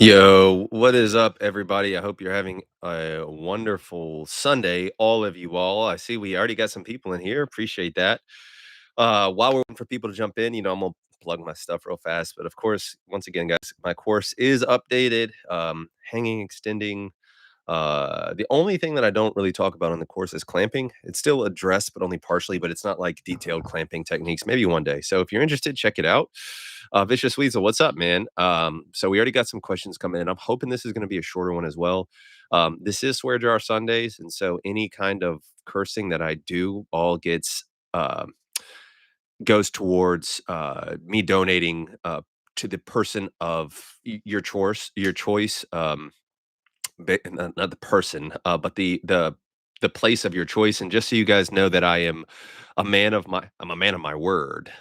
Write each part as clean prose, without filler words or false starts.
Yo, what is up, everybody? I hope you're having a wonderful Sunday, all of you all. I see we already got some people in here. Appreciate that. While we're waiting for people to jump in, I'm gonna plug my stuff real fast. But of course, once again, guys, my course is updated. Hanging, extending, the only thing that I don't really talk about on the course is clamping. It's still addressed, but only partially, but it's not like detailed clamping techniques. Maybe one day. So if you're interested, check it out. Vicious Weasel, what's up, man? So we already got some questions coming in. I'm hoping this is going to be a shorter one as well. This is Swear Jar Sundays, and so any kind of cursing that I do all gets goes towards me donating to the person of your choice. Not the person, but the place of your choice. And just so you guys know that I'm a man of my word,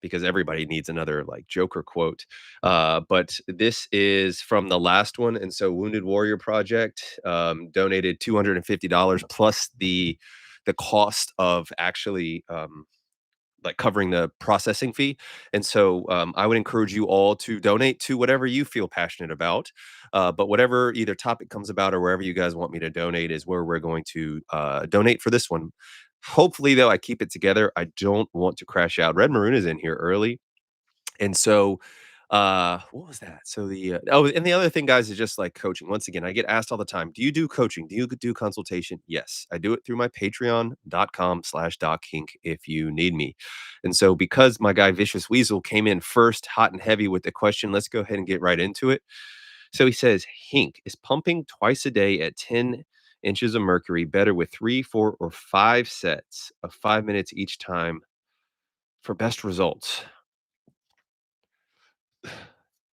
because everybody needs another like Joker quote. But this is from the last one, and so Wounded Warrior Project donated $250 plus the cost of actually like covering the processing fee. And so I would encourage you all to donate to whatever you feel passionate about. But whatever either topic comes about or wherever you guys want me to donate is where we're going to donate for this one. Hopefully, though, I keep it together. I don't want to crash out. Red Maroon is in here early. And so, what was that? So and the other thing, guys, is just like coaching. Once again, I get asked all the time, do you do coaching? Do you do consultation? Yes, I do it through my patreon.com/DocKink if you need me. And so because my guy Vicious Weasel came in first, hot and heavy with the question, let's go ahead and get right into it. So he says, Hink is pumping twice a day at 10 inches of mercury better with 3, 4, or 5 sets of 5 minutes each time for best results.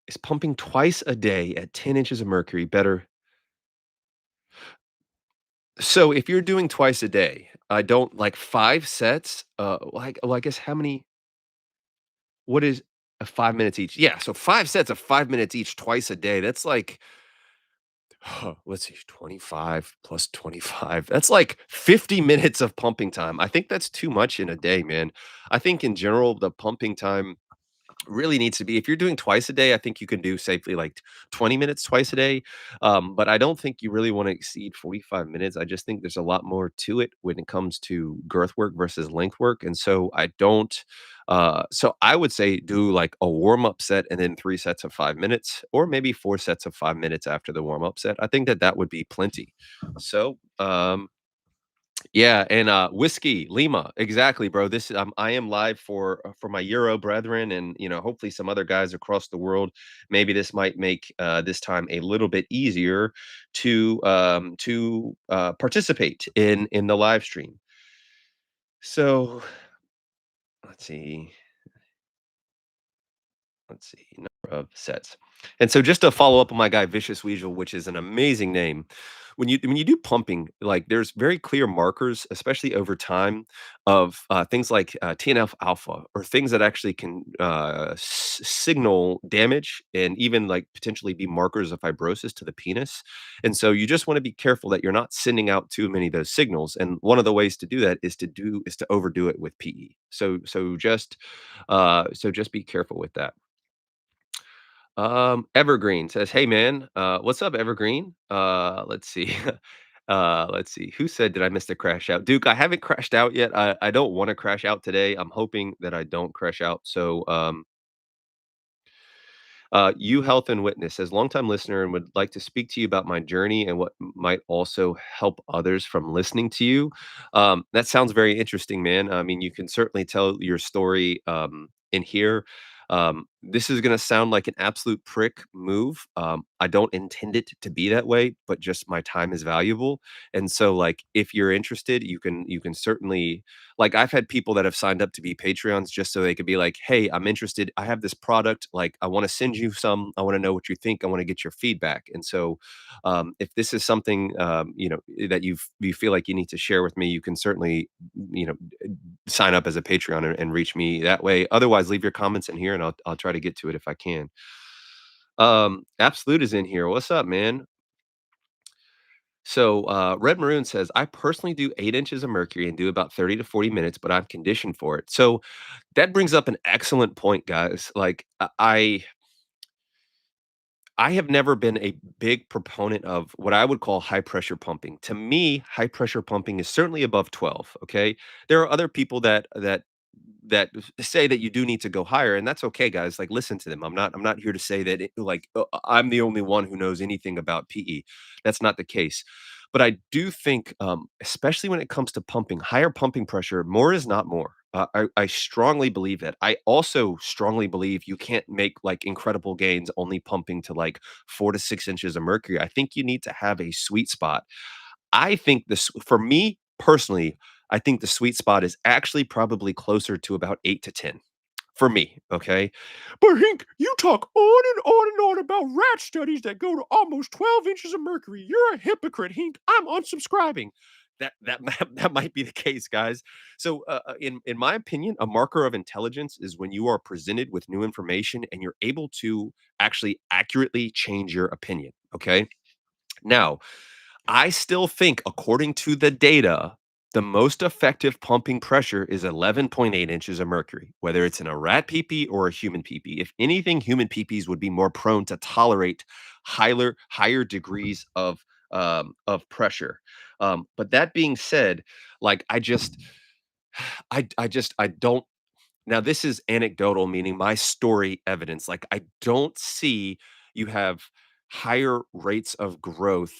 Is pumping twice a day at 10 inches of mercury better? So if you're doing twice a day, I don't like 5 sets, I guess how many what is 5 minutes each? Yeah, so 5 sets of 5 minutes each twice a day, that's like, let's see, 25 plus 25, that's like 50 minutes of pumping time. I think that's too much in a day, man. I think in general, the pumping time really needs to be if you're doing twice a day, I think you can do safely like 20 minutes twice a day. But I don't think you really want to exceed 45 minutes. I just think there's a lot more to it when it comes to girth work versus length work. And so I don't so I would say do like a warm-up set and then 3 sets of 5 minutes, or maybe 4 sets of 5 minutes after the warm-up set. I think that that would be plenty. So yeah, and, Whiskey Lima, exactly, bro. I am live for my Euro brethren and, hopefully some other guys across the world. Maybe this might make, this time a little bit easier to participate in the live stream. So, let's see. Let's see, number of sets. And so just to follow up on my guy Vicious Weasel, which is an amazing name. When you do pumping, like there's very clear markers, especially over time, of things like TNF alpha or things that actually can signal damage and even like potentially be markers of fibrosis to the penis. And so you just want to be careful that you're not sending out too many of those signals. And one of the ways to do that is to overdo it with PE. So just be careful with that. Evergreen says, "Hey man, what's up, Evergreen? Let's see, let's see. Who said did I miss the crash out? Duke, I haven't crashed out yet. I don't want to crash out today. I'm hoping that I don't crash out. So, you Health and Witness says, longtime listener and would like to speak to you about my journey and what might also help others from listening to you. That sounds very interesting, man. I mean, you can certainly tell your story in here. This is going to sound like an absolute prick move. I don't intend it to be that way, but just my time is valuable. And so, like, if you're interested, you can certainly like I've had people that have signed up to be Patreons just so they could be like, "Hey, I'm interested. I have this product. Like, I want to send you some. I want to know what you think. I want to get your feedback." And so, if this is something that you feel like you need to share with me, you can certainly you know sign up as a Patreon and reach me that way. Otherwise, leave your comments in here, and I'll try to get to it if I can. Absolute is in here. What's up, man? So, Red Maroon says, I personally do 8 inches of mercury and do about 30 to 40 minutes, but I'm conditioned for it. So that brings up an excellent point, guys. Like, I have never been a big proponent of what I would call high pressure pumping. To me, high pressure pumping is certainly above 12, okay? There are other people that say that you do need to go higher, and that's okay, guys. Like, listen to them. I'm not here to say that I'm the only one who knows anything about PE. That's not the case. But I do think, especially when it comes to pumping, higher pumping pressure, more is not more. I strongly believe that. I also strongly believe you can't make like incredible gains only pumping to like 4 to 6 inches of mercury. I think you need to have a sweet spot. I think this for me personally, I think the sweet spot is actually probably closer to about 8 to 10 for me, okay? But Hank, you talk on and on and on about rat studies that go to almost 12 inches of mercury. You're a hypocrite, Hank. I'm unsubscribing. That might be the case, guys. So, in my opinion, a marker of intelligence is when you are presented with new information and you're able to actually accurately change your opinion. Okay. Now, I still think, according to the data, the most effective pumping pressure is 11.8 inches of mercury, whether it's in a rat pee or a human pee. If anything, human peepees would be more prone to tolerate higher degrees of pressure. But that being said, like I don't now, this is anecdotal, meaning my story evidence. Like, I don't see you have higher rates of growth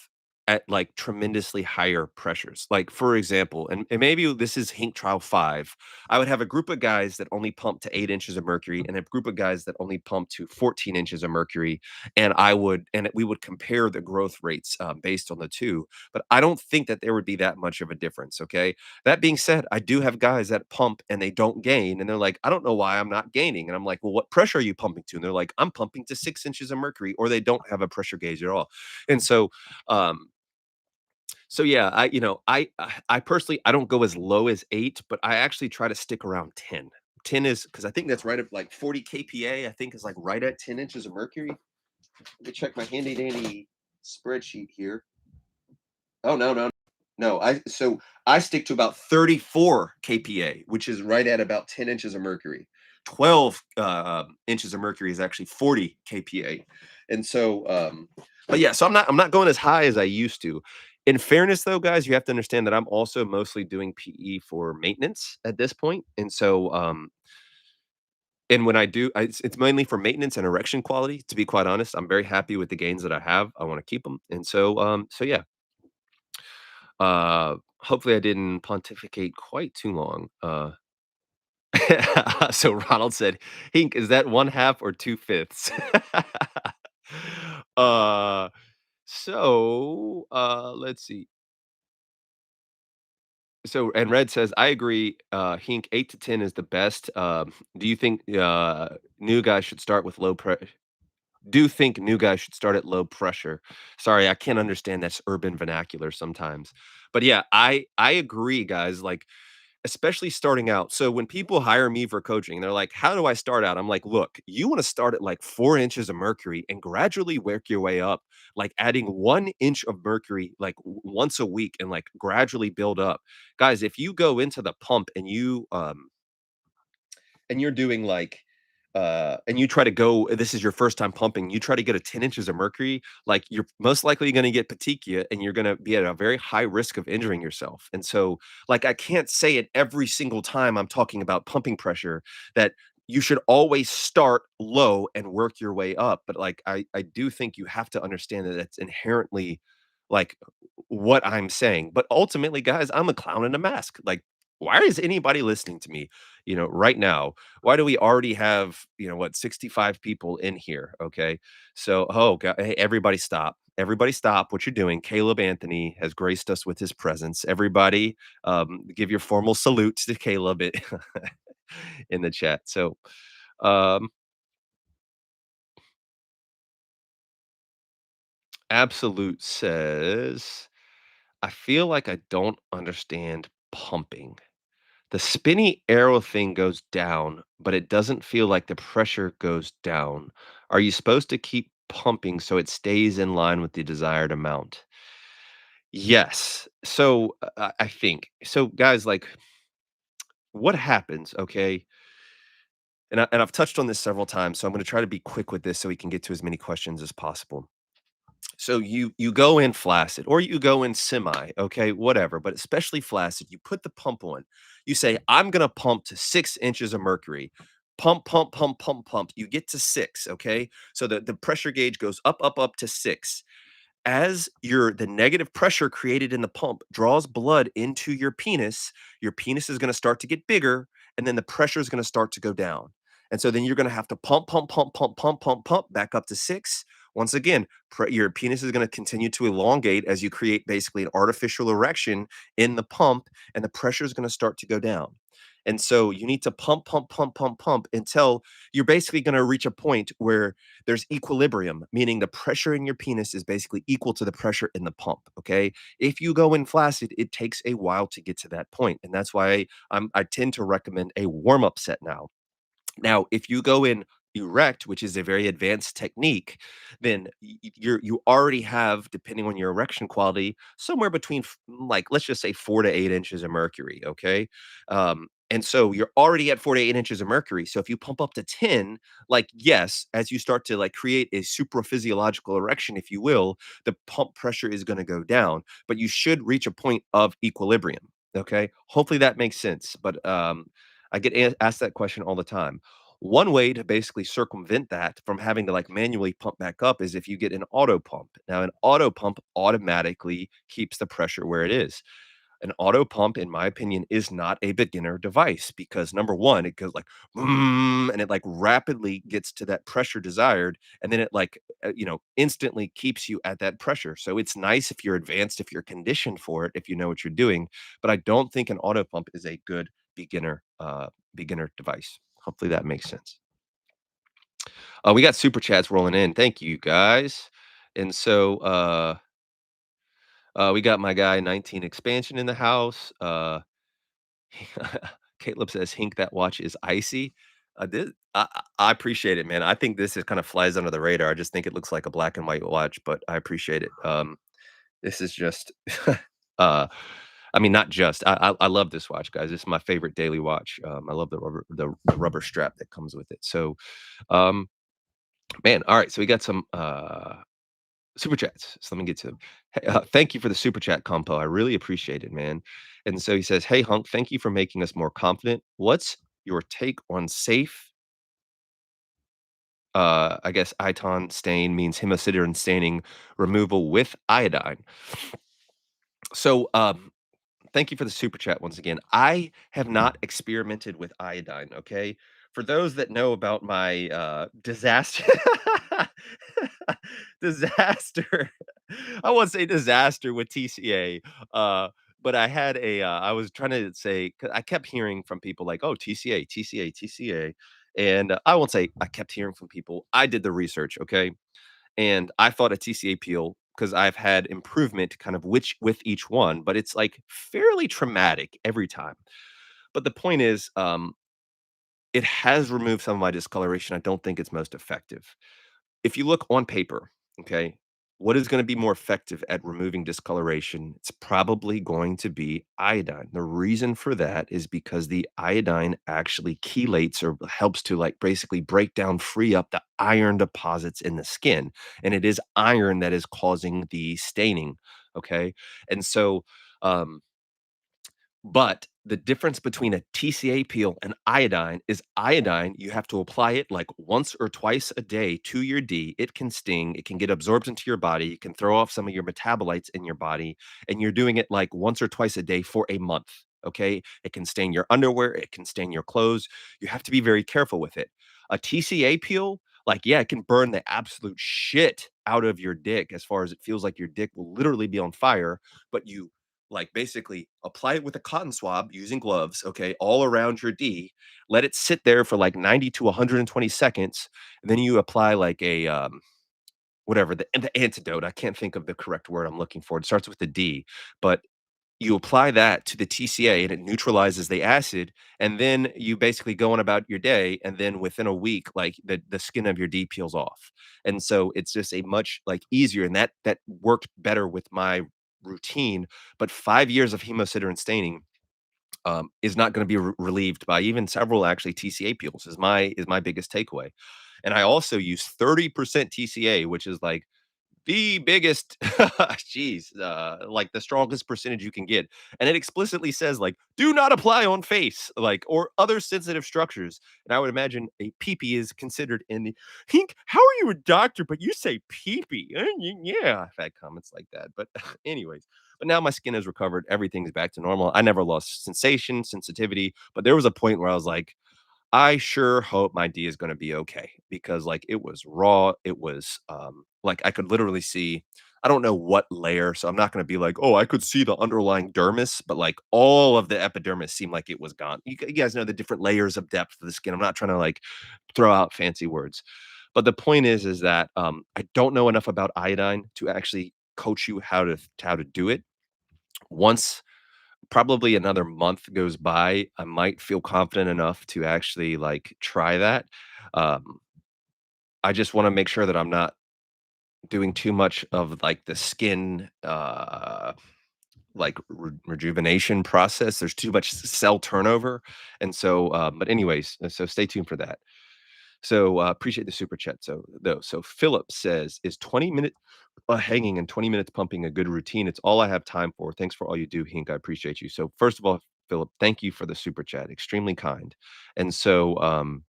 at like tremendously higher pressures. Like, for example, and maybe this is Hink Trial 5. I would have a group of guys that only pump to 8 inches of mercury and a group of guys that only pump to 14 inches of mercury. And we would compare the growth rates based on the two. But I don't think that there would be that much of a difference. Okay. That being said, I do have guys that pump and they don't gain, and they're like, "I don't know why I'm not gaining." And I'm like, "Well, what pressure are you pumping to?" And they're like, "I'm pumping to 6 inches of mercury," or they don't have a pressure gauge at all. And um, so yeah, I personally I don't go as low as 8, but I actually try to stick around 10. 10 is because I think that's right at like 40 kPa. I think is like right at 10 inches of mercury. Let me check my handy dandy spreadsheet here. Oh, no, no. No, I stick to about 34 kPa, which is right at about 10 inches of mercury. 12 inches of mercury is actually 40 kPa. And but yeah, so I'm not going as high as I used to. In fairness, though, guys, you have to understand that I'm also mostly doing PE for maintenance at this point. And when I do, it's mainly for maintenance and erection quality. To be quite honest, I'm very happy with the gains that I have. I want to keep them, and so yeah, hopefully I didn't pontificate quite too long. So Ronald said, "Hink, is that one half or 2/5?" uh, let's see. So and Red says, "I agree. Hink 8 to 10 is the best. Do you think new guys should start with low pressure? Do think new guys should start at low pressure?" Sorry, I can't understand that's urban vernacular sometimes. But yeah, I agree, guys. Like, especially starting out. So when people hire me for coaching, they're like, "How do I start out?" I'm like, "Look, you want to start at like 4 inches of mercury and gradually work your way up, like adding 1 inch of mercury like once a week and like gradually build up." Guys, if you go into the pump and you're doing like and you try to go this is your first time pumping, you try to get a 10 inches of mercury, like you're most likely going to get petechia and you're going to be at a very high risk of injuring yourself. And so like I can't say it every single time I'm talking about pumping pressure that you should always start low and work your way up, but like I do think you have to understand that it's inherently like what I'm saying. But ultimately, guys, I'm a clown in a mask. Like, why is anybody listening to me, right now? Why do we already have, what, 65 people in here? Okay. So, oh, God, hey, everybody stop. Everybody stop what you're doing. Caleb Anthony has graced us with his presence. Everybody, give your formal salute to Caleb in the chat. So, um, Absolute says, I feel like I don't understand pumping. The spinny arrow thing goes down, but it doesn't feel like the pressure goes down. Are you supposed to keep pumping so it stays in line with the desired amount? Yes. So I think so, guys. Like, what happens? Okay, and I've touched on this several times, so I'm gonna try to be quick with this so we can get to as many questions as possible. So you go in flaccid or you go in semi, okay, whatever, but especially flaccid, you put the pump on. You say, "I'm gonna pump to 6 inches of mercury." Pump, pump, pump, pump, pump. You get to 6, okay? So the pressure gauge goes up, up, up to 6. As the negative pressure created in the pump draws blood into your penis is going to start to get bigger, and then the pressure is going to start to go down. And so then you're going to have to pump, pump, pump, pump, pump, pump, pump back up to 6. Once again, your penis is going to continue to elongate as you create basically an artificial erection in the pump, and the pressure is going to start to go down. And so you need to pump, pump, pump, pump, pump until you're basically going to reach a point where there's equilibrium, meaning the pressure in your penis is basically equal to the pressure in the pump. Okay. If you go in flaccid, it takes a while to get to that point. And that's why I tend to recommend a warm up set now. Now, if you go in erect, which is a very advanced technique, then you already have, depending on your erection quality, somewhere between like let's just say 4 to 8 inches of mercury. Okay, and so you're already at 4 to 8 inches of mercury. So if you pump up to 10, like yes, as you start to like create a supraphysiological erection, if you will, the pump pressure is going to go down, but you should reach a point of equilibrium. Okay, hopefully that makes sense. But I get asked that question all the time. One way to basically circumvent that from having to like manually pump back up is if you get an auto pump. Now, an auto pump automatically keeps the pressure where it is. An auto pump, in my opinion, is not a beginner device because number one, it goes like, and it like rapidly gets to that pressure desired. And then it like, instantly keeps you at that pressure. So it's nice if you're advanced, if you're conditioned for it, if you know what you're doing. But I don't think an auto pump is a good beginner device. Hopefully that makes sense. We got super chats rolling in. Thank you guys. And so we got my guy 19 expansion in the house. Caleb says, "Hink, that watch is icy." I appreciate it, man. I think this is kind of flies under the radar. I just think it looks like a black and white watch, but I appreciate it. This is just, uh, I mean, not just. I love this watch, guys. This is my favorite daily watch. I love the rubber strap that comes with it. So, um, man, all right. So we got some super chats. So let me get to them. Hey, thank you for the super chat, Compo. I really appreciate it, man. And so he says, "Hey, Hunk, thank you for making us more confident. What's your take on safe?" I guess iton stain means hemosiderin staining removal with iodine. So, thank you for the super chat once again. I have not experimented with iodine. Okay, for those that know about my disaster, disaster. I won't say disaster with TCA, but I had I was trying to say 'cause I kept hearing from people like, "Oh, TCA, TCA, TCA," and I won't say I kept hearing from people. I did the research, okay, and I thought a TCA peel because I've had improvement kind of which with each one, but it's like fairly traumatic every time. But the point is, it has removed some of my discoloration. I don't think it's most effective. If you look on paper, okay, what is going to be more effective at removing discoloration? It's probably going to be iodine. The reason for that is because the iodine actually chelates or helps to like basically break down, free up the iron deposits in the skin. And it is iron that is causing the staining. Okay. And so, um, but the difference between a TCA peel and iodine, you have to apply it like once or twice a day to your D. It can sting, it can get absorbed into your body, it can throw off some of your metabolites in your body, and you're doing it like once or twice a day for a month. Okay. It can stain your underwear, it can stain your clothes. You have to be very careful with it. A TCA peel, like, yeah, it can burn the absolute shit out of your dick as far as it feels like your dick will literally be on fire, but you like basically apply it with a cotton swab using gloves, okay, all around your D. Let it sit there for like 90 to 120 seconds. And then you apply like a whatever the antidote. I can't think of the correct word I'm looking for. It starts with a D, but you apply that to the TCA and it neutralizes the acid. And then you basically go on about your day. And then within a week, like the skin of your D peels off. And so it's just a much like easier and that worked better with my routine. But 5 years of hemosiderin staining is not going to be relieved by even several actually TCA pills. Is my biggest takeaway, and I also use 30% TCA, which is like the biggest jeez, like, the strongest percentage you can get, and it explicitly says, like, "Do not apply on face," like, or other sensitive structures, and I would imagine a peepee is considered in the "Hink, how are you a doctor, but you say peepee? Yeah." I've had comments like that, but anyways, but now my skin has recovered, everything's back to normal. I never lost sensation, sensitivity, but there was a point where I was like, I sure hope my D is gonna be okay because, like, it was raw, it was, like, I could literally see I don't know what layer, so I'm not gonna be like, "Oh, I could see the underlying dermis," but, like, all of the epidermis seemed like it was gone. You guys know the different layers of depth of the skin. I'm not trying to, like, throw out fancy words. But the point is that, I don't know enough about iodine to actually coach you how to do it. Once probably another month goes by, I might feel confident enough to actually, like, try that. Um, I just wanna make sure that I'm not doing too much of, like, the skin, like, rejuvenation process. There's too much cell turnover, and so, but anyways, so stay tuned for that. So, appreciate the super chat. So Philip says, "Is 20-minute hanging and 20 minutes pumping a good routine? It's all I have time for. Thanks for all you do, Hink. I appreciate you." So, first of all, Philip, thank you for the super chat. Extremely kind. And so,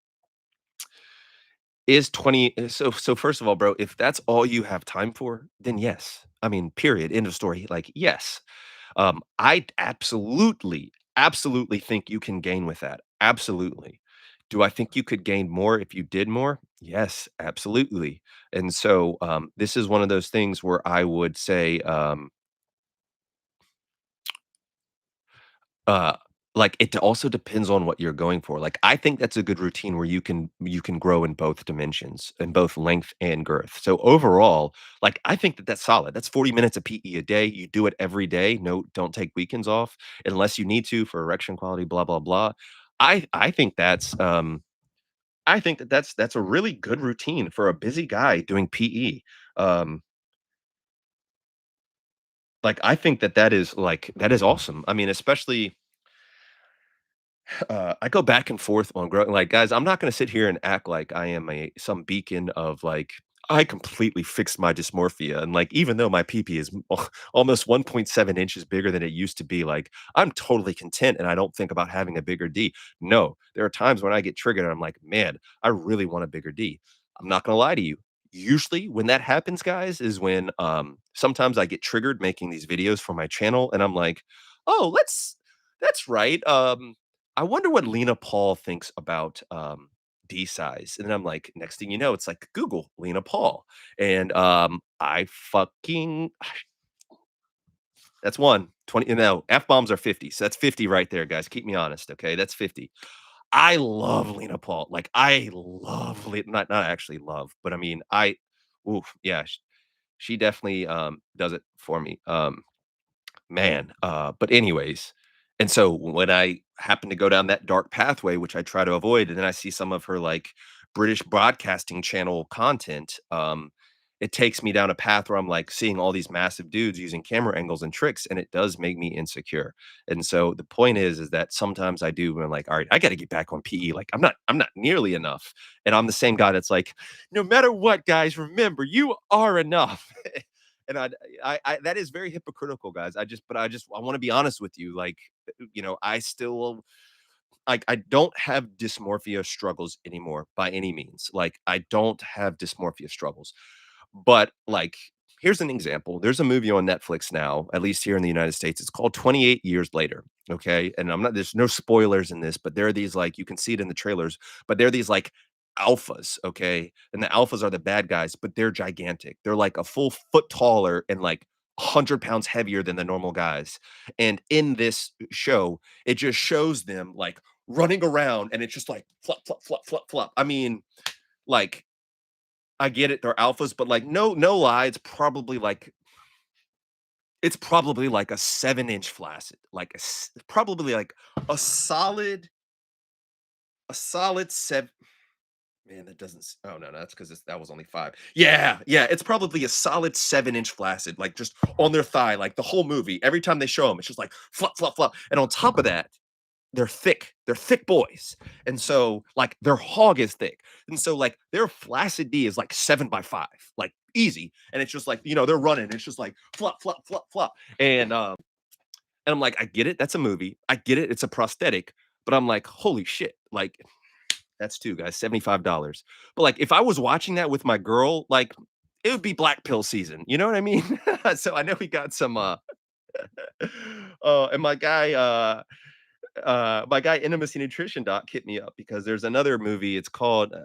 is 20 so first of all, bro, if that's all you have time for, then yes. I mean, period. End of story. Like, yes. I absolutely, absolutely think you can gain with that. Absolutely. Do I think you could gain more if you did more? Yes, absolutely. And so this is one of those things where I would say, uh, like, it also depends on what you're going for. Like, I think that's a good routine where you can grow in both dimensions, in both length and girth. So overall, like, I think that that's solid. That's 40 minutes of PE a day. You do it every day. No, don't take weekends off unless you need to for erection quality, blah, blah, blah. I think I think that that's a really good routine for a busy guy doing PE. Um, like, I think that that is awesome. I mean, especially I go back and forth on growing. Like, guys, I'm not gonna sit here and act like I am a some beacon of like, I completely fixed my dysmorphia. And like, even though my PP is almost 1.7 inches bigger than it used to be, like, I'm totally content and I don't think about having a bigger D. No, there are times when I get triggered and I'm like, man, I really want a bigger D. I'm not gonna lie to you. Usually when that happens, guys, is when sometimes I get triggered making these videos for my channel and I'm like, oh, that's right. I wonder what Lena Paul thinks about, D size, and then I'm like, next thing you know, it's like, Google Lena Paul, and, I fucking that's one, 20 no, F-bombs are 50, so that's 50 right there, guys, keep me honest, okay, that's 50. I love Lena Paul, like, I love Le not actually love, but I mean, oof, yeah, she definitely, does it for me, man, but anyways, and so when I happen to go down that dark pathway, which I try to avoid, and then I see some of her like British broadcasting channel content, it takes me down a path where I'm like seeing all these massive dudes using camera angles and tricks, and it does make me insecure. And so the point is that sometimes I do when I'm like, all right, I got to get back on PE. Like I'm not nearly enough. And I'm the same guy that's like, no matter what, guys, remember you are enough. And I that is very hypocritical, guys. I want to be honest with you. Like, I still like I don't have dysmorphia struggles anymore by any means. Like, I don't have dysmorphia struggles. But like, here's an example. There's a movie on Netflix now, at least here in the United States. It's called 28 Years Later. Okay. And there's no spoilers in this, but there are these like, you can see it in the trailers, but there are these like alphas. Okay. And the alphas are the bad guys, but they're gigantic. They're like a full foot taller and like 100 pounds heavier than the normal guys. And in this show, it just shows them like running around and it's just like flop, flop, flop, flop, flop. I mean, like, I get it, they're alphas, but, like, no lie, it's probably like a 7-inch flaccid, like, probably, like, a solid a solid 7. Man, that doesn't s oh, no, no, that's 'cause that was only 5. Yeah, yeah, it's probably a solid 7-inch flaccid, like, just on their thigh, like, the whole movie, every time they show them, it's just like, flop, flop, flop, and on top of that they're thick. They're thick boys. And so like their hog is thick. And so like their flaccid D is like 7 by 5, like easy. And it's just like, they're running. It's just like flop, flop, flop, flop. And I'm like, I get it. That's a movie. I get it. It's a prosthetic. But I'm like, holy shit. Like, that's two guys, $75. But like if I was watching that with my girl, like it would be black pill season. You know what I mean? So I know we got some and my guy Intimacy Nutrition Doc hit me up because there's another movie. It's called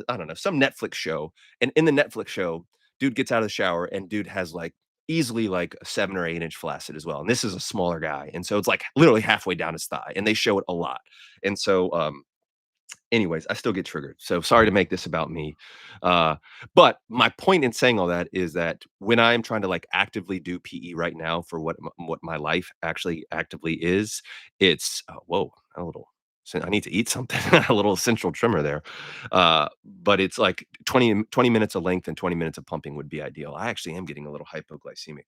I don't know, some Netflix show. And in the Netflix show, dude gets out of the shower and dude has like easily like a 7 or 8 inch flaccid as well. And this is a smaller guy. And so it's like literally halfway down his thigh. And they show it a lot. And so anyways, I still get triggered. So sorry to make this about me. Uh, but my point in saying all that is that when I'm trying to like actively do PE right now for what my life actually actively is, it's whoa, a little. I need to eat something. A little central tremor there. But it's like 20 minutes of length and 20 minutes of pumping would be ideal. I actually am getting a little hypoglycemic.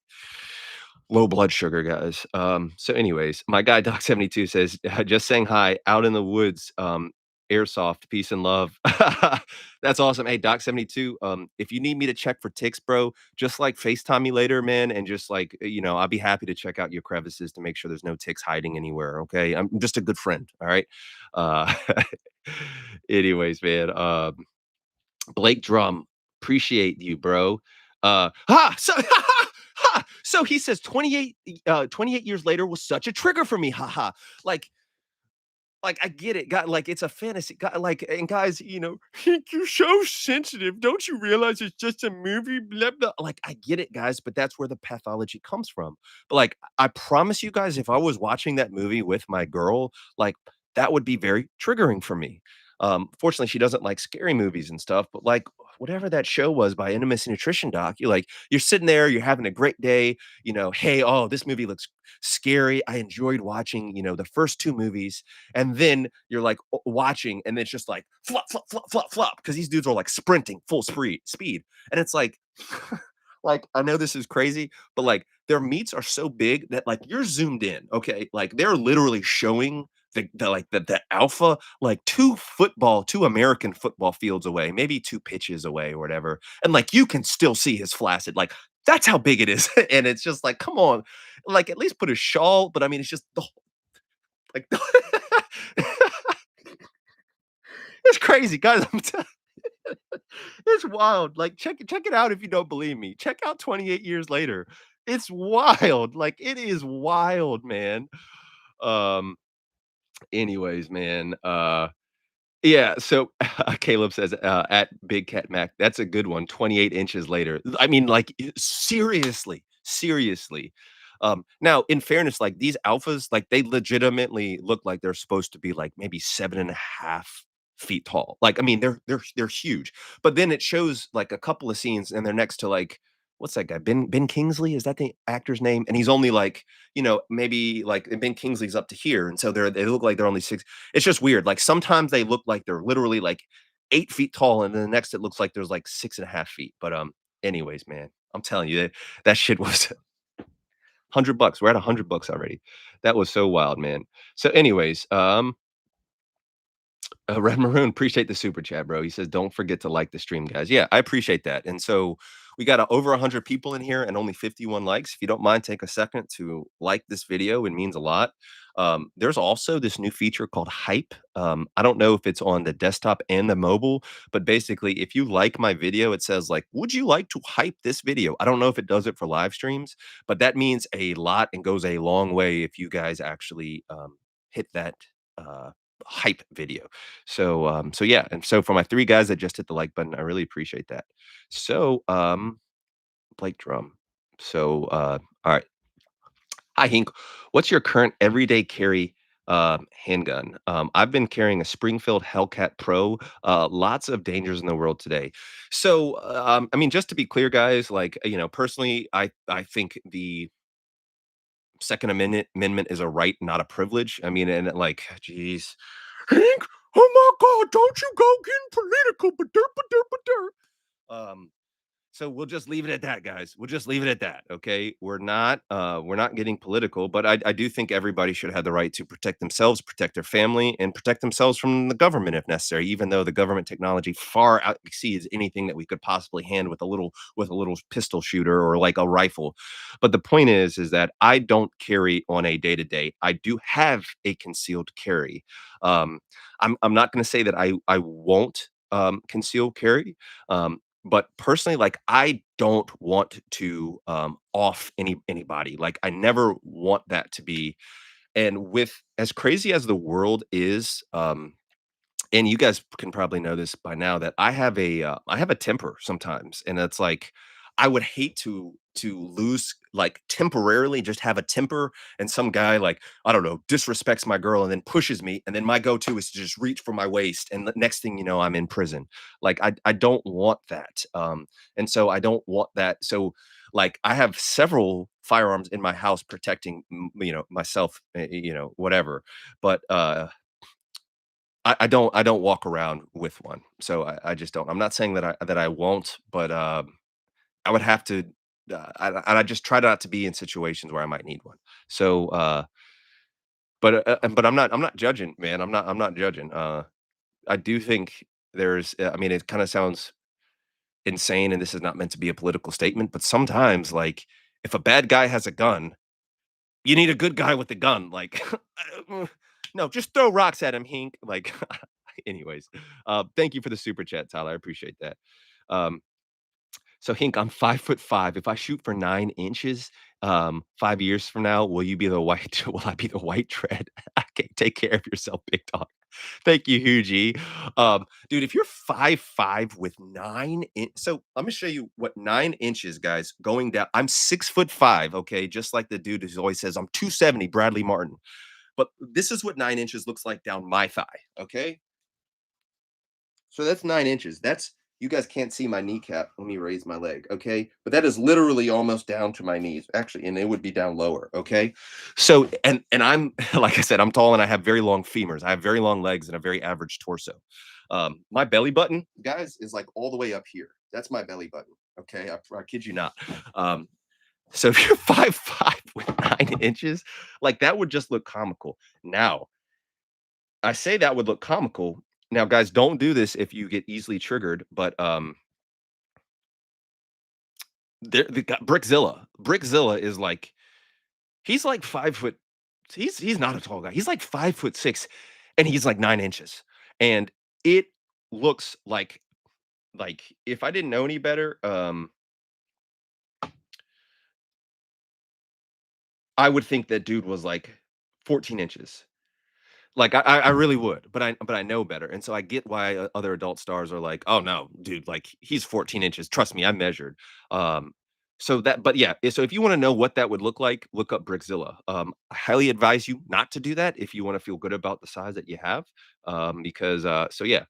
Low blood sugar, guys. So anyways, my guy Doc 72 says, just saying hi out in the woods. Airsoft, peace and love. That's awesome. Hey, Doc 72. If you need me to check for ticks, bro, just like FaceTime me later, man, and just like I'll be happy to check out your crevices to make sure there's no ticks hiding anywhere. Okay. I'm just a good friend. All right. Uh anyways, man. Blake Drum, appreciate you, bro. So he says 28 years later was such a trigger for me. Ha. Like, I get it, God, like, it's a fantasy, God, like, and guys, "You're so sensitive. Don't you realize it's just a movie, blah, blah." Like, I get it, guys, but that's where the pathology comes from. But, like, I promise you guys, if I was watching that movie with my girl, like, that would be very triggering for me. Fortunately, she doesn't like scary movies and stuff, but, like, whatever that show was by Intimacy Nutrition Doc, you're sitting there, you're having a great day, "Hey, oh, this movie looks scary. I enjoyed watching, the first 2 movies." And then you're like watching, and it's just like flop, flop, flop, flop, flop, because these dudes are like sprinting full speed. And it's like, like, I know this is crazy, but like their meats are so big that like you're zoomed in. Okay. Like they're literally showing the alpha like two American football fields away, maybe 2 pitches away or whatever. And like you can still see his flaccid. Like that's how big it is. And it's just like, come on, like at least put a shawl. But I mean, it's just the like it's crazy, guys. It's wild. Like, check it out if you don't believe me. Check out 28 years later. It's wild. Like, it is wild, man. Um, anyways, man. Yeah. So Caleb says, at Big Cat Mac, that's a good one. 28 inches later. I mean, like, seriously, seriously. Now, in fairness, like these alphas, like they legitimately look like they're supposed to be like maybe 7.5 feet tall. Like, I mean, they're huge. But then it shows like a couple of scenes, and they're next to like what's that guy? Ben Kingsley? Is that the actor's name? And he's only like, maybe like and Ben Kingsley's up to here. And so they look like they're only 6. It's just weird. Like sometimes they look like they're literally like 8 feet tall, and then the next it looks like there's like 6.5 feet. But anyways, man, I'm telling you that shit was $100. We're at $100 already. That was so wild, man. So, anyways, Red Maroon, appreciate the super chat, bro. He says, "Don't forget to like the stream, guys." Yeah, I appreciate that. And so we got over 100 people in here and only 51 likes. If you don't mind, take a second to like this video. It means a lot. There's also this new feature called Hype. I don't know if it's on the desktop and the mobile, but basically, if you like my video, it says like, "Would you like to hype this video?" I don't know if it does it for live streams, but that means a lot and goes a long way if you guys actually hit that uh, hype video. So yeah, and so for my 3 guys that just hit the like button, I really appreciate that. So, Blake Drum. So, all right. Hi, Hink. What's your current everyday carry handgun? I've been carrying a Springfield Hellcat Pro. Lots of dangers in the world today. So, I mean, just to be clear, guys, like personally, I think the Second Amendment is a right, not a privilege. I mean, and like, geez, Hank, oh my God, don't you go getting political, but dirt. So we'll just leave it at that, guys. We'll just leave it at that. Okay. We're not getting political, but I do think everybody should have the right to protect themselves, protect their family, and protect themselves from the government if necessary, even though the government technology far out exceeds anything that we could possibly hand with a little pistol shooter or like a rifle. But the point is that I don't carry on a day-to-day. I do have a concealed carry. Um, I'm not gonna say that I won't conceal carry. But personally, like, I don't want to, off anybody, like, I never want that to be, and with as crazy as the world is, and you guys can probably know this by now that I have a temper sometimes, and it's like, I would hate to lose like, temporarily just have a temper, and some guy, like, I don't know, disrespects my girl and then pushes me, and then my go-to is to just reach for my waist, and the next thing you know, I'm in prison. Like, I don't want that, and so I don't want that, so, like, I have several firearms in my house protecting, myself, whatever, but, I don't walk around with one, so I just don't. I'm not saying that I won't, but, I would have to, I just try not to be in situations where I might need one. So, but I'm not judging, man. I'm not judging. I do think I mean, it kinda sounds insane, and this is not meant to be a political statement, but sometimes, like, if a bad guy has a gun, you need a good guy with a gun, like, no, just throw rocks at him, Hink, like, anyways, thank you for the super chat, Tyler, I appreciate that. Um, so Hink, I'm 5'5". If I shoot for 9 inches, 5 years from now, will you be the white will I be the white tread? Okay, take care of yourself, big dog. Thank you, Hugie. Dude, if you're 5'5" with 9 in so I'm gonna show you what 9 inches, guys, going down I'm 6'5", okay, just like the dude who always says, "I'm 270, Bradley Martin." But this is what 9 inches looks like down my thigh, okay? So that's 9 inches. That's you guys can't see my kneecap. Let me raise my leg, okay? But that is literally almost down to my knees. Actually, and it would be down lower, okay? So and I'm like I said, I'm tall and I have very long femurs. I have very long legs and a very average torso. My belly button, guys, is like all the way up here. That's my belly button. Okay. I kid you not. Um, so if you're 5'5" with 9 inches, like that would just look comical. Now, I say that would look comical. Now, guys, don't do this if you get easily triggered, but, the guy Brickzilla. Brickzilla is like he's like 5 foot he's not a tall guy. He's like 5'6", and he's like 9 inches, and it looks like if I didn't know any better, I would think that dude was like 14 inches. Like, I really would, but I know better, and so I get why other adult stars are like, "Oh, no, dude, like, he's 14 inches. Trust me, I measured." Um, so that but yeah, so if you wanna know what that would look like, look up Brickzilla. I highly advise you not to do that if you wanna feel good about the size that you have, because, so yeah.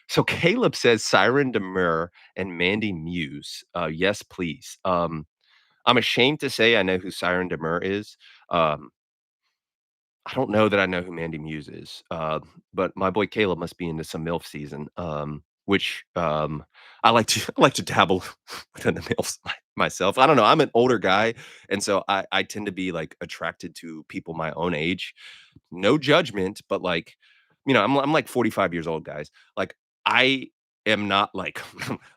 So Caleb says Siren Demure and Mandy Muse. Yes, please. I'm ashamed to say I know who Siren Demure is. Um I don't know that I know who Mandy Muse is, but my boy Caleb must be into some MILF season, which, I like to I like to dabble within the MILFs myself. I don't know, I'm an older guy, and so I tend to be, like, attracted to people my own age. No judgment, but, like, I'm, like, 45 years old, guys. Like, I am not, like,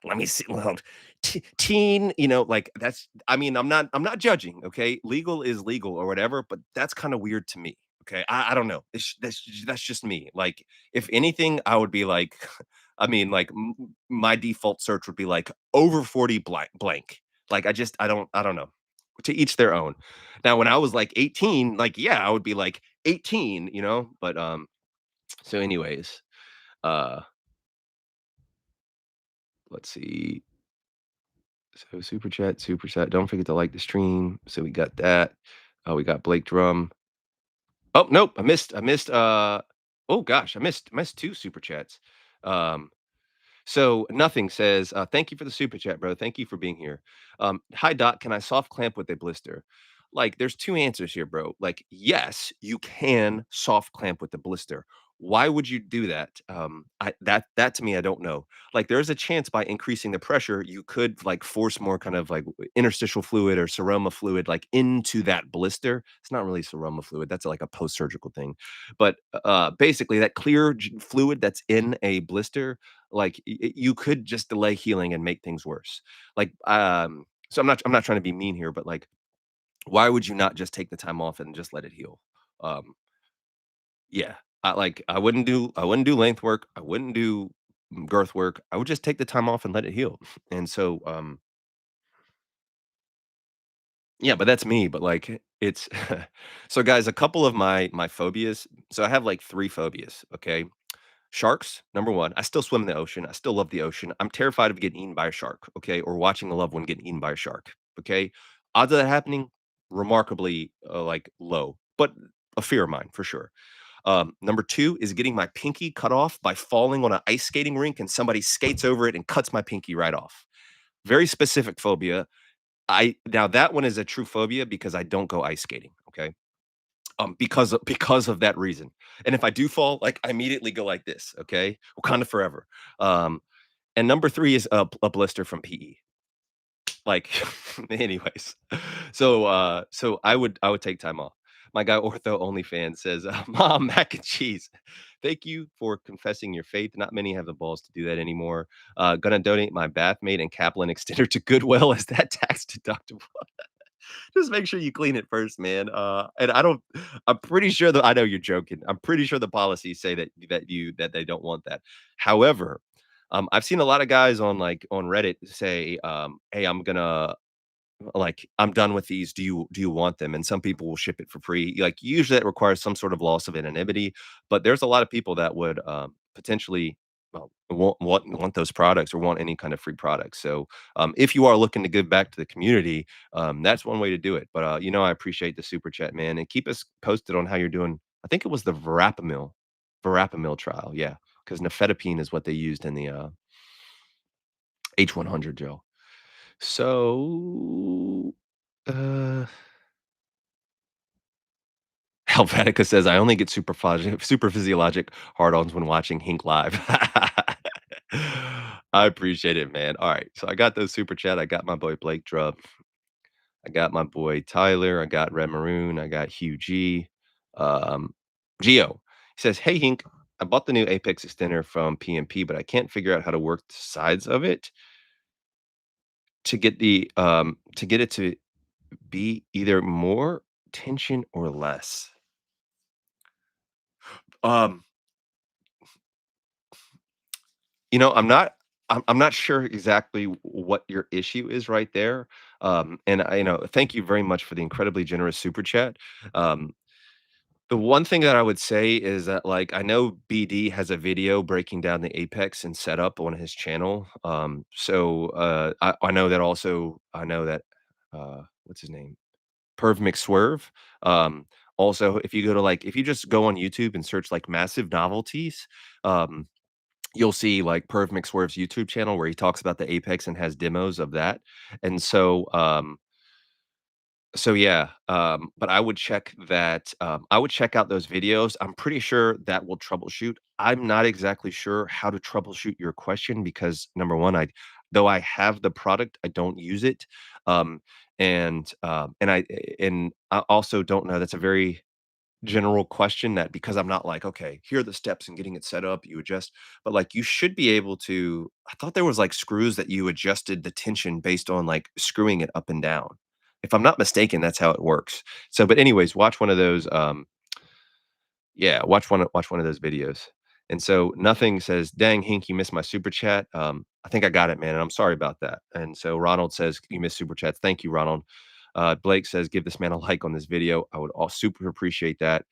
"Let me see, well, teen," like, that's I mean, I'm not judging, okay? Legal is legal or whatever, but that's kinda weird to me. Okay, I don't know. That's just me. Like, if anything, I would be like, I mean, like my default search would be like over 40 blank blank. Like I don't know. To each their own. Now, when I was like 18, like yeah, I would be like 18, But so anyways, uh let's see. So super chat. Don't forget to like the stream. So we got that. We got Blake Drum. Oh, nope, I missed, oh gosh, I missed 2 super chats. Um, so Nothing says, "Thank you for the super chat, bro. Thank you for being here. Hi, Doc, can I soft clamp with a blister?" Like, there's 2 answers here, bro. Like, yes, you can soft clamp with the blister, Why would you do that? That to me, I don't know. Like, there's a chance by increasing the pressure, you could, like, force more kind of, like, interstitial fluid or seroma fluid, like, into that blister. It's not really seroma fluid, that's, like, a post-surgical thing. But, basically, that clear fluid that's in a blister, like, you could just delay healing and make things worse. Like, so I'm not trying to be mean here, but, like, why would you not just take the time off and just let it heal? Um yeah. I wouldn't do length work, I wouldn't do girth work, I would just take the time off and let it heal. And so, yeah, but that's me, but, like, it's so guys, a couple of my phobias, so I have, like, 3 phobias, okay? Sharks, number 1, I still swim in the ocean, I still love the ocean, I'm terrified of getting eaten by a shark, okay, or watching a loved one get eaten by a shark, okay? Odds of that happening, remarkably, like, low, but a fear of mine for sure. Number 2 is getting my pinky cut off by falling on an ice skating rink and somebody skates over it and cuts my pinky right off. Very specific phobia. I now that one is a true phobia because I don't go ice skating, okay? Because of that reason. And if I do fall, like, I immediately go like this, okay? Wakanda forever. Um, and number 3 is a blister from PE. Like, anyways, so I would take time off. My guy Ortho OnlyFans says, "Mom, mac and cheese. Thank you for confessing your faith. Not many have the balls to do that anymore. Gonna donate my bathmate and Kaplan extender to Goodwill. Is that tax deductible? Just make sure you clean it first, man. And I don't. I'm pretty sure that I know you're joking. I'm pretty sure the policies say that they don't want that. However, I've seen a lot of guys on on Reddit say, "Hey, I'm done with these. Do you want them?" And some people will ship it for free. Like, usually that requires some sort of loss of anonymity, but there's a lot of people that would potentially want those products or want any kind of free products. So if you are looking to give back to the community, that's one way to do it. But I appreciate the super chat, man, and keep us posted on how you're doing. I think it was the verapamil trial, yeah, because nifedipine is what they used in the H100 gel. So, uh, Helvetica says, "I only get super physiologic hard-ons when watching Hink live." I appreciate it, man. Alright, so I got those super chat, I got my boy Blake Drubb, I got my boy Tyler, I got Red Maroon, I got Hugh G, um, Geo. He says, "Hey, Hink, I bought the new Apex extender from PMP, but I can't figure out how to work the sides of it to get it to be either more tension or less." Um, I'm not sure exactly what your issue is right there. And thank you very much for the incredibly generous super chat. Um, the one thing that I would say is that, like, I know BD has a video breaking down the Apex and setup on his channel. I know that what's his name? Perv McSwerve. Also, if you just go on YouTube and search like massive novelties, um, you'll see like Perv McSwerve's YouTube channel where he talks about the Apex and has demos of that. And so yeah, but I would check out those videos. I'm pretty sure that will troubleshoot. I'm not exactly sure how to troubleshoot your question because number one, though I have the product, I don't use it. Um, and I also don't know. That's a very general question that because I'm not like, okay, here are the steps in getting it set up, you adjust, but like you should be able to. I thought there was like screws that you adjusted the tension based on like screwing it up and down. If I'm not mistaken, that's how it works. So, but anyways, watch one of those. Yeah, watch one of those videos. And so nothing says, "Dang, Hink, you missed my super chat." I think I got it, man, and I'm sorry about that. And so Ronald says, "You missed super chats." Thank you, Ronald. Blake says, "Give this man a like on this video." I would all super appreciate that.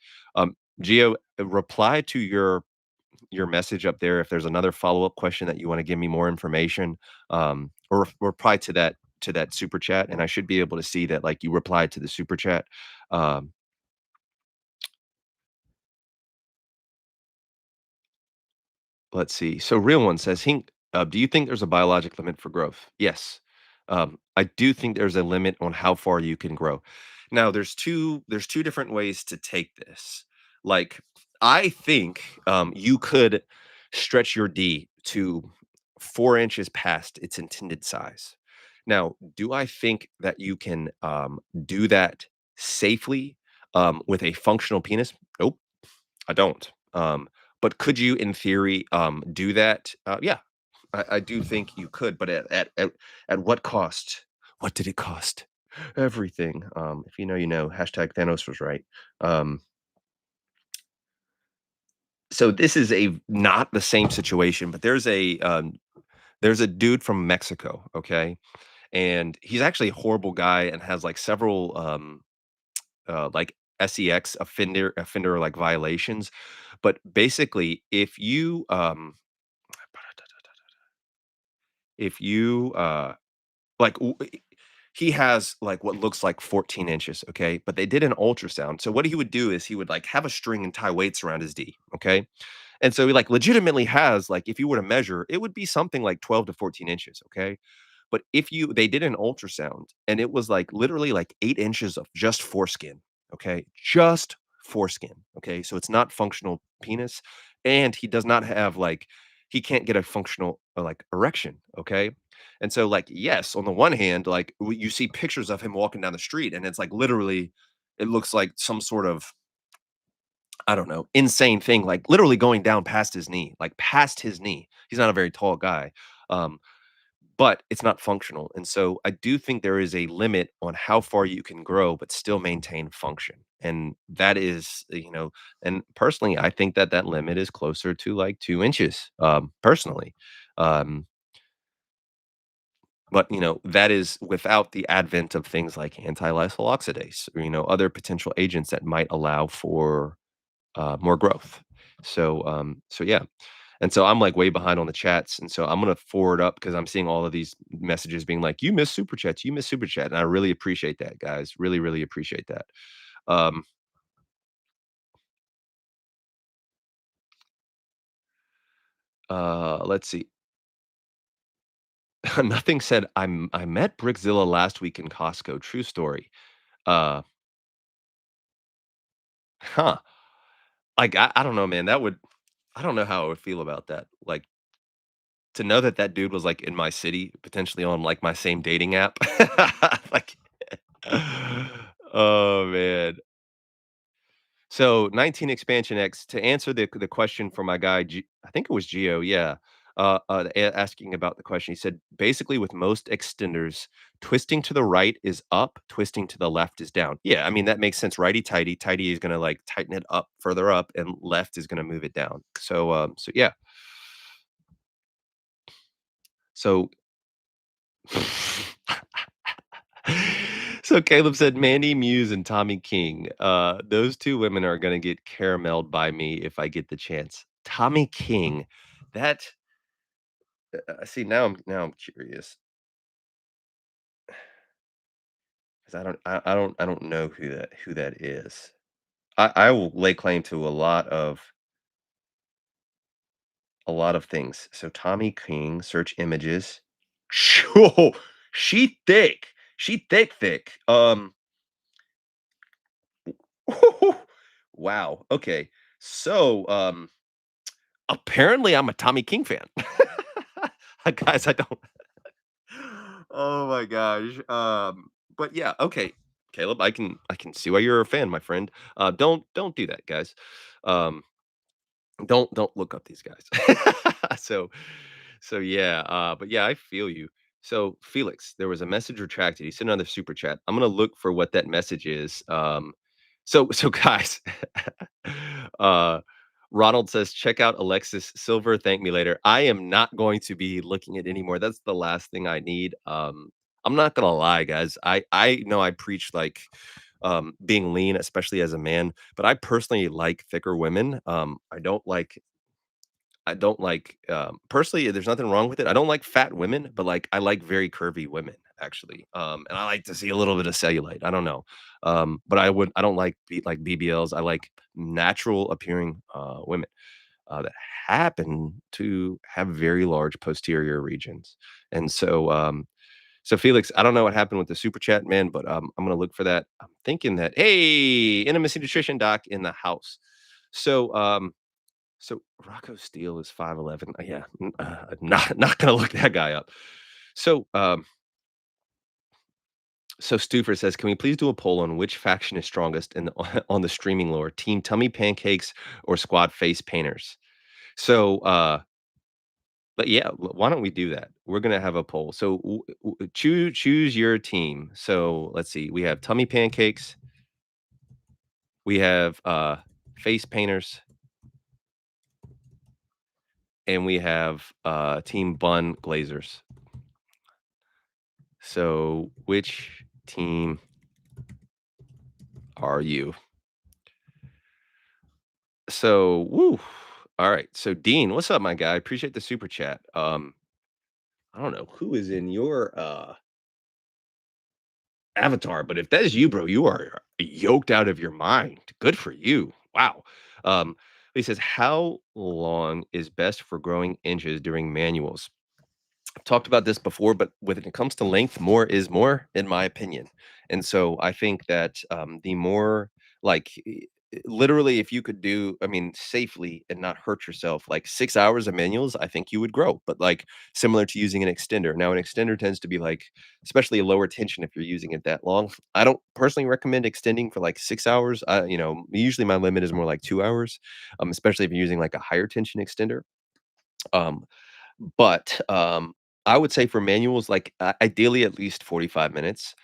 Geo, reply to your message up there if there's another follow-up question that you want to give me more information, or reply to that super chat, and I should be able to see that like you replied to the super chat. Um, Let's see. So real one says, "Hink, do you think there's a biologic limit for growth?" Yes. I do think there's a limit on how far you can grow. Now, there's two different ways to take this. Like, I think, you could stretch your D to 4 inches past its intended size. Now, do I think that you can, do that safely, with a functional penis? Nope, I don't. But could you, in theory, do that? Yeah, I do think you could, but at what cost? What did it cost? Everything. If you know, you know. Hashtag Thanos was right. Um, so this is a not the same situation, but there's a dude from Mexico, okay? And he's actually a horrible guy and has like several like sex offender like violations. But basically, if you like he has like what looks like 14 inches, okay? But they did an ultrasound. So what he would do is he would like have a string and tie weights around his D, okay? And so he like legitimately has like if you were to measure, it would be something like 12 to 14 inches, okay? But if you they did an ultrasound and it was like literally like 8 inches of just foreskin, okay? Just foreskin, okay? So it's not functional penis and he does not have like he can't get a functional like erection, okay? And so like yes, on the one hand, like you see pictures of him walking down the street and it's like literally it looks like some sort of I don't know, insane thing, like literally going down past his knee, like past his knee. He's not a very tall guy. Um, but it's not functional. And so I do think there is a limit on how far you can grow, but still maintain function. And that is, and personally, I think that that limit is closer to like 2 inches, personally. Um, but that is without the advent of things like anti-lysyl oxidase or other potential agents that might allow for more growth. So yeah, and so I'm like way behind on the chats, and so I'm gonna forward up because I'm seeing all of these messages being like, "You miss super chats, you miss super chat," and I really appreciate that, guys. Really, really appreciate that. Um, let's see. Nothing said. I met Brickzilla last week in Costco. True story. Uh, huh. Like I don't know, man. That would I don't know how I would feel about that. Like to know that that dude was like in my city, potentially on like my same dating app. Like, oh man. So 19 expansion X to answer the question for my guy, I think it was Geo, yeah. Asking about the question, he said basically with most extenders, twisting to the right is up, twisting to the left is down. Yeah, I mean that makes sense. Righty tighty, tighty is gonna like tighten it up further up, and left is gonna move it down. So yeah. So so Caleb said Mandy Muse and Tommy King. Those two women are gonna get carameled by me if I get the chance. Tommy King, that see now I'm curious because I don't know who that is. I will lay claim to a lot of things. So Tommy King, search images. Whoa, she thick. She thick thick. Wow. Okay. So apparently, I'm a Tommy King fan. Guys, I don't Oh my gosh, but yeah, okay, Caleb, I can see why you're a fan, my friend. Don't do that, guys. Um, don't look up these guys. So so yeah, but yeah, I feel you. So Felix, there was a message retracted. He sent another super chat. I'm gonna look for what that message is. So guys, uh, Ronald says, check out Alexis Silver. Thank me later. I am not going to be looking at anymore. That's the last thing I need. I'm not gonna lie, guys. I know I preach like being lean, especially as a man, but I personally like thicker women. Personally, there's nothing wrong with it. I don't like fat women, but like I like very curvy women actually. And I like to see a little bit of cellulite. I don't know. But I don't like like BBLs. I like natural appearing women that happen to have very large posterior regions. And so Felix, I don't know what happened with the super chat, man, but I'm gonna look for that. I'm thinking that hey, intimacy nutrition doc in the house. So, so Rocco Steele is 5'11". Yeah, not gonna look that guy up. So, so Stufer says, "Can we please do a poll on which faction is strongest in the on the streaming lore? Team Tummy Pancakes or Squad Face Painters?" So, but yeah, why don't we do that? We're gonna have a poll. So choose your team. So let's see. We have Tummy Pancakes. We have Face Painters, and we have Team Bun Glazers. So which team are you? So woo. All right. So Dean, what's up, my guy? Appreciate the super chat. I don't know who is in your avatar, but if that is you, bro, you are yoked out of your mind. Good for you. Wow. Um, he says, how long is best for growing inches during manuals? I've talked about this before, but when it comes to length, more is more, in my opinion. And so I think that the more like literally, if you could do, I mean, safely and not hurt yourself, like 6 hours of manuals, I think you would grow. But like similar to using an extender. Now, an extender tends to be like, especially a lower tension if you're using it that long. I don't personally recommend extending for like 6 hours. Usually my limit is more like 2 hours, especially if you're using like a higher tension extender. Um, but I would say for manuals, like, ideally at least 45 minutes,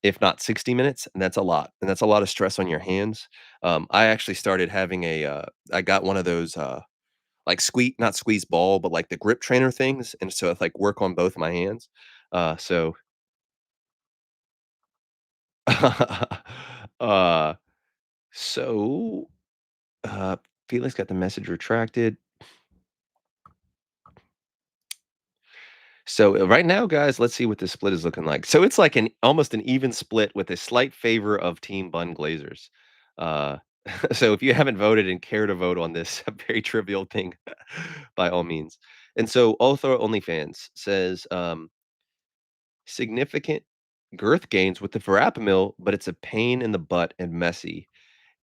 if not 60 minutes, and that's a lot, and that's a lot of stress on your hands. I actually started having I got one of those, like, not squeeze ball, but, like, the grip trainer things, and so it's, like, work on both my hands. So uh, so, uh, Felix got the message retracted. So right now, guys, let's see what the split is looking like. So it's like an almost an even split with a slight favor of Team Bun Glazers. Uh, so if you haven't voted and care to vote on this very trivial thing, by all means. And so Author OnlyFans says significant girth gains with the verapamil, but it's a pain in the butt and messy.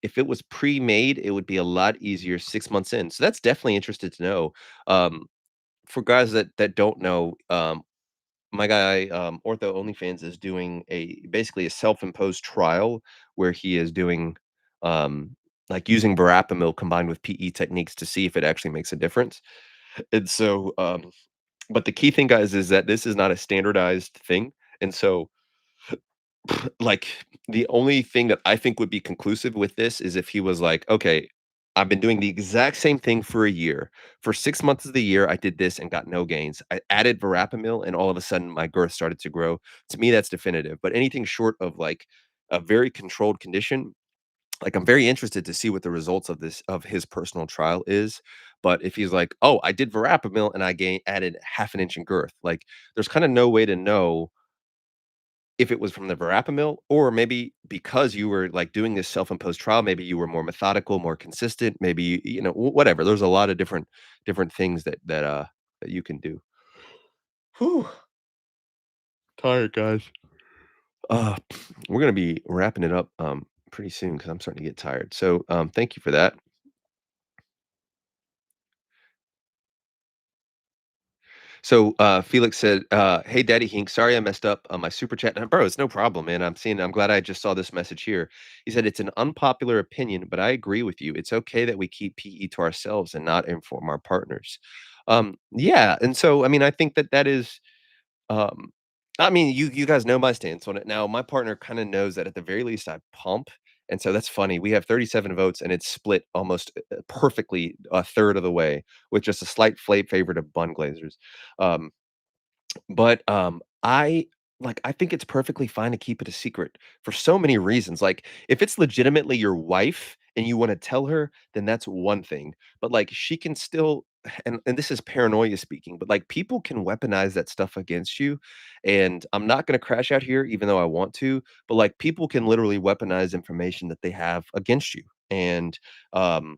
If it was pre-made, it would be a lot easier 6 months in. So that's definitely interested to know. Um, for guys that don't know, my guy, Ortho OnlyFans is doing basically a self-imposed trial where he is doing, um, like using verapamil combined with PE techniques to see if it actually makes a difference. And so, but the key thing, guys, is that this is not a standardized thing. And so like, the only thing that I think would be conclusive with this is if he was like, "Okay, I've been doing the exact same thing for a year. For 6 months of the year, I did this and got no gains. I added verapamil, and all of a sudden, my girth started to grow." To me, that's definitive, but anything short of, like, a very controlled condition, like, I'm very interested to see what the results of his personal trial is, but if he's like, "Oh, I did verapamil and I added half an inch in girth," like, there's kinda no way to know if it was from the verapamil, or maybe because you were, like, doing this self-imposed trial, maybe you were more methodical, more consistent, maybe, whatever. There's a lot of different things that you can do. Whew, tired, guys. Uh, we're gonna be wrapping it up, pretty soon because 'cause I'm starting to get tired. So, thank you for that. So Felix said, "Hey, Daddy Hink, sorry I messed up on my super chat." Bro, it's no problem, man. I'm glad I just saw this message here. He said it's an unpopular opinion, but I agree with you. It's okay that we keep PE to ourselves and not inform our partners. Yeah, and so I mean, I think that is um, I mean, you guys know my stance on it. Now, my partner kinda knows that at the very least I pump, and so that's funny. We have 37 votes, and it's split almost, perfectly a third of the way with just a slight favor to Bun Glazers. Um, but I think it's perfectly fine to keep it a secret for so many reasons. Like, if it's legitimately your wife and you wanna tell her, then that's one thing, but, like, she can still and this is paranoia speaking, but, like, people can weaponize that stuff against you, and I'm not gonna crash out here even though I want to, but, like, people can literally weaponize information that they have against you, um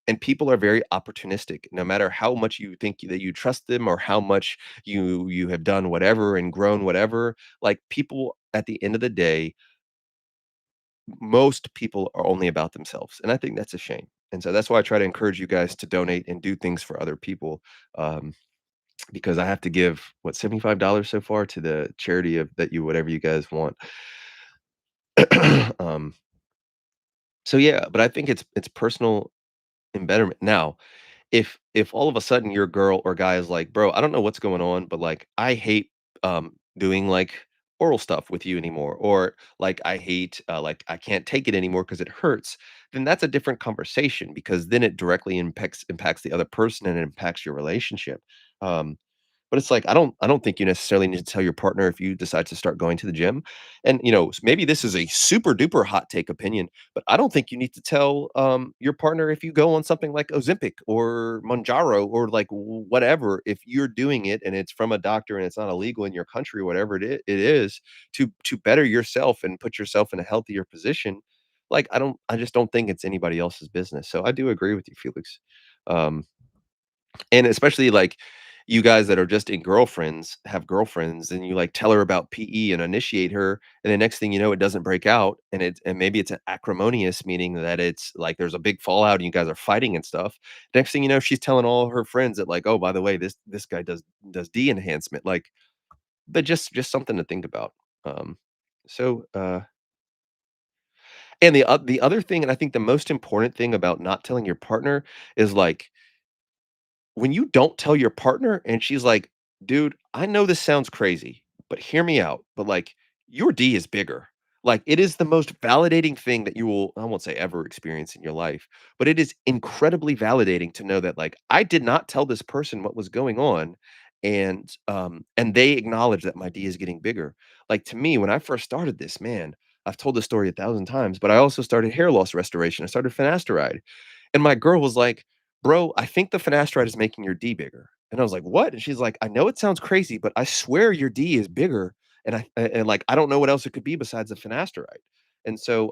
and people are very opportunistic. No matter how much you think that you trust them or how much you have done whatever and grown whatever, like, people at the end of the day, most people are only about themselves, and I think that's a shame. And so that's why I try to encourage you guys to donate and do things for other people. Um, because I have to give what $75 so far to the charity of that you whatever you guys want. um, so yeah, but I think it's personal embetterment. Now, if all of a sudden your girl or guy is like, "Bro, I don't know what's going on, but, like, I hate, doing, like, oral stuff with you anymore," or, like, "I hate, like, I can't take it anymore because it hurts," then that's a different conversation because then it directly impacts the other person and it impacts your relationship. Um, but it's like, I don't think you necessarily need to tell your partner if you decide to start going to the gym. And, maybe this is a super duper hot take opinion, but I don't think you need to tell, your partner if you go on something like Ozempic or Mounjaro or like whatever, if you're doing it and it's from a doctor and it's not illegal in your country, whatever it is, to better yourself and put yourself in a healthier position. Like, I just don't think it's anybody else's business. So I do agree with you, Felix. Um, and especially, like, you guys that are just in girlfriends have girlfriends, and you, like, tell her about PE and initiate her, and the next thing you know, it doesn't break out, and maybe it's an acrimonious, meaning that it's, like, there's a big fallout and you guys are fighting and stuff. Next thing you know, she's telling all her friends that, like, "Oh, by the way, this guy does D enhancement," like, but just something to think about. Um, and the other thing, and I think the most important thing about not telling your partner is, like, when you don't tell your partner and she's like, "Dude, I know this sounds crazy, but hear me out. But like your D is bigger." Like it is the most validating thing that you will, I won't say ever experience in your life, but it is incredibly validating to know that like I did not tell this person what was going on and they acknowledge that my D is getting bigger. Like to me, when I first started this, man, I've told this story 1,000 times, but I also started hair loss restoration. I started finasteride. And my girl was like, "Bro, I think the finasteride is making your D bigger." And I was like, "What?" And she's like, "I know it sounds crazy, but I swear your D is bigger, and, like, I don't know what else it could be besides the finasteride." And so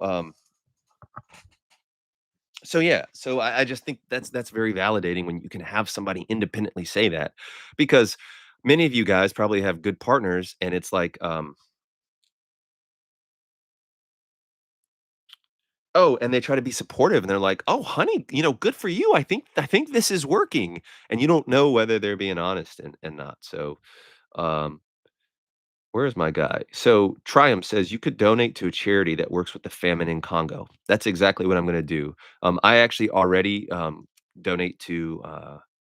yeah, so I just think that's very validating when you can have somebody independently say that, because many of you guys probably have good partners, and it's like, oh, and they try to be supportive, and they're like, "Oh, honey, good for you. I think this is working." And you don't know whether they're being honest and not. So, um, where's my guy? So, Triumph says you could donate to a charity that works with the famine in Congo. That's exactly what I'm gonna do. I actually already, donate to,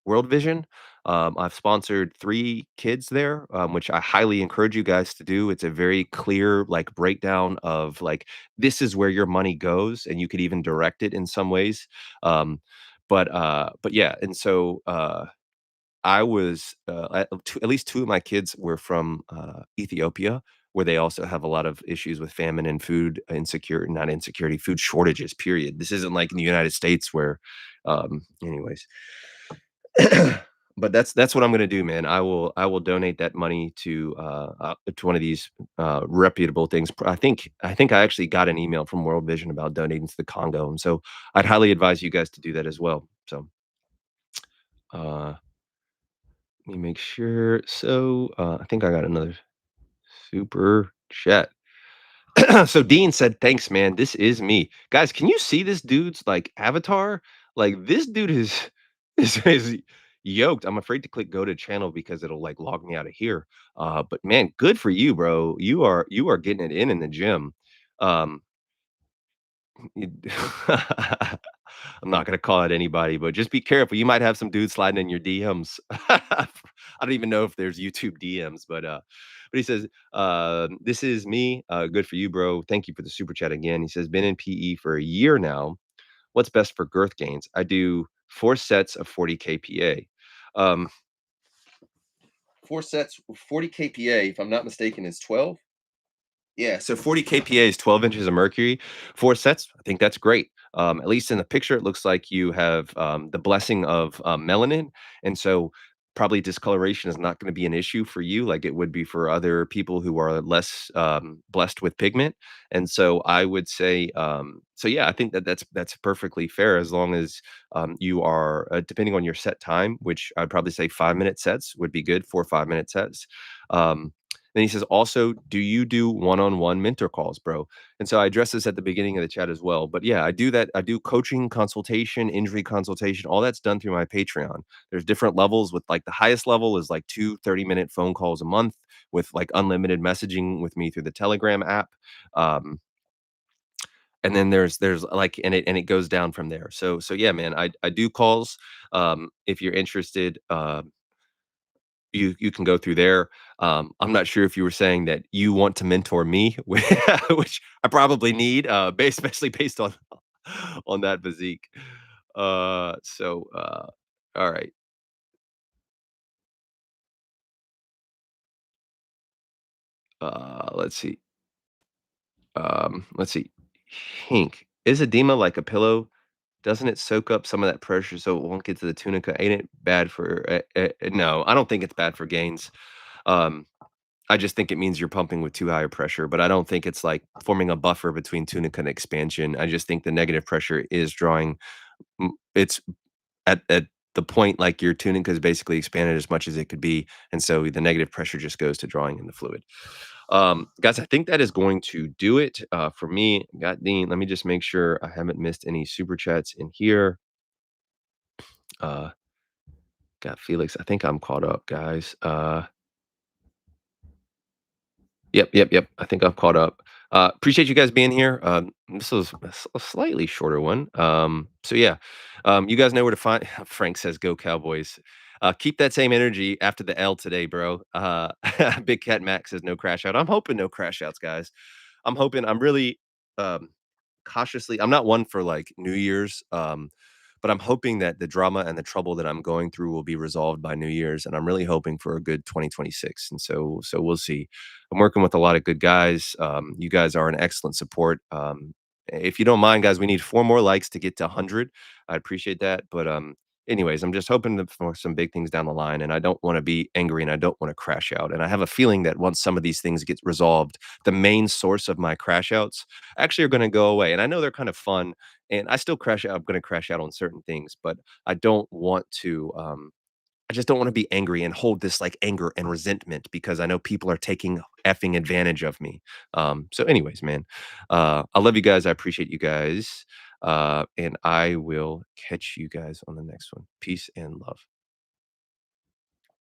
World Vision. I've sponsored 3 kids there, which I highly encourage you guys to do. It's a very clear, like, breakdown of, like, this is where your money goes, and you could even direct it in some ways. Um, but yeah, and so, I was, at least 2 of my kids were from, Ethiopia, where they also have a lot of issues with famine and food not insecurity, food shortages, period. This isn't like in the United States where, anyways. But that's what I'm gonna do, man. I will donate that money to one of these, reputable things. I think I actually got an email from World Vision about donating to the Congo, and so I'd highly advise you guys to do that as well. So, uh let me make sure. So, I think I got another super chat. So Dean said, "Thanks, man. This is me." Guys, can you see this dude's like avatar? Like this dude is is yoked. I'm afraid to click go to channel because it'll like log me out of here. But man, good for you, bro. You are getting it in the gym. Um, you I'm not gonna call out anybody, but just be careful. You might have some dudes sliding in your DMs. I don't even know if there's YouTube DMs, but he says, "This is me. Good for you, bro. Thank you for the super chat again." He says, "Been in PE for a year now. What's best for girth gains? I do 4 sets of 40 kPa. Um, 4 sets, 40 kPa. If I'm not mistaken, is 12." Yeah, so 40 kPa is 12 inches of mercury. 4 sets, I think that's great. At least in the picture, it looks like you have the blessing of melanin. And so probably discoloration is not going to be an issue for you like it would be for other people who are less blessed with pigment. And so I would say, so yeah, I think that's perfectly fair as long as you are, depending on your set time, which I'd probably say 5-minute sets would be good, 4 or 5-minute sets. Um, Then he says, "Also, do you do one-on-one mentor calls, bro?" And so I addressed this at the beginning of the chat as well. But yeah, I do that. I do coaching, consultation, injury consultation. All that's done through my Patreon. There's different levels with like the highest level is like 2 30-minute phone calls a month with like unlimited messaging with me through the Telegram app. Um, and then there's like and it goes down from there. So yeah, man, I do calls. If you're interested, you can go through there. I'm not sure if you were saying that you want to mentor me, which I probably need, especially based on that physique. All right. Let's see. Let's see. Hink. Is edema like a pillow? Doesn't it soak up some of that pressure so it won't get to the tunica? Ain't it bad for? No, I don't think it's bad for gains. Um, I just think it means you're pumping with too high a pressure, but I don't think it's like forming a buffer between tunica and expansion. I just think the negative pressure is drawing. It's at the point like your tunica is basically expanded as much as it could be, and so the negative pressure just goes to drawing in the fluid. Guys, I think that is going to do it for me. Got Dean. Let me just make sure I haven't missed any super chats in here. Uh, got Felix. I think I'm caught up, guys. Yep. I think I'm caught up. Appreciate you guys being here. This was a slightly shorter one. So yeah, you guys know where to find. Frank says, "Go Cowboys." Keep that same energy after the L today, bro. Big Cat Max says, "No crash out." I'm hoping no crash outs, guys. I'm hoping. I'm really um, cautiously. I'm not one for like New Year's. But I'm hoping that the drama and the trouble that I'm going through will be resolved by New Year's, and I'm really hoping for a good 2026. And so we'll see. I'm working with a lot of good guys. You guys are an excellent support. If you don't mind, guys, we need 4 more likes to get to 100. I appreciate that. But anyways, I'm just hoping for some big things down the line, and I don't want to be angry, and I don't want to crash out. And I have a feeling that once some of these things get resolved, the main source of my crash outs actually are going to go away. And I know they're kind of fun, and I still crash out. I'm going to crash out on certain things, but I don't want to. I just don't want to be angry and hold this like anger and resentment because I know people are taking effing advantage of me. So, anyways, man, I love you guys. I appreciate you guys. And I will catch you guys on the next one. Peace and love.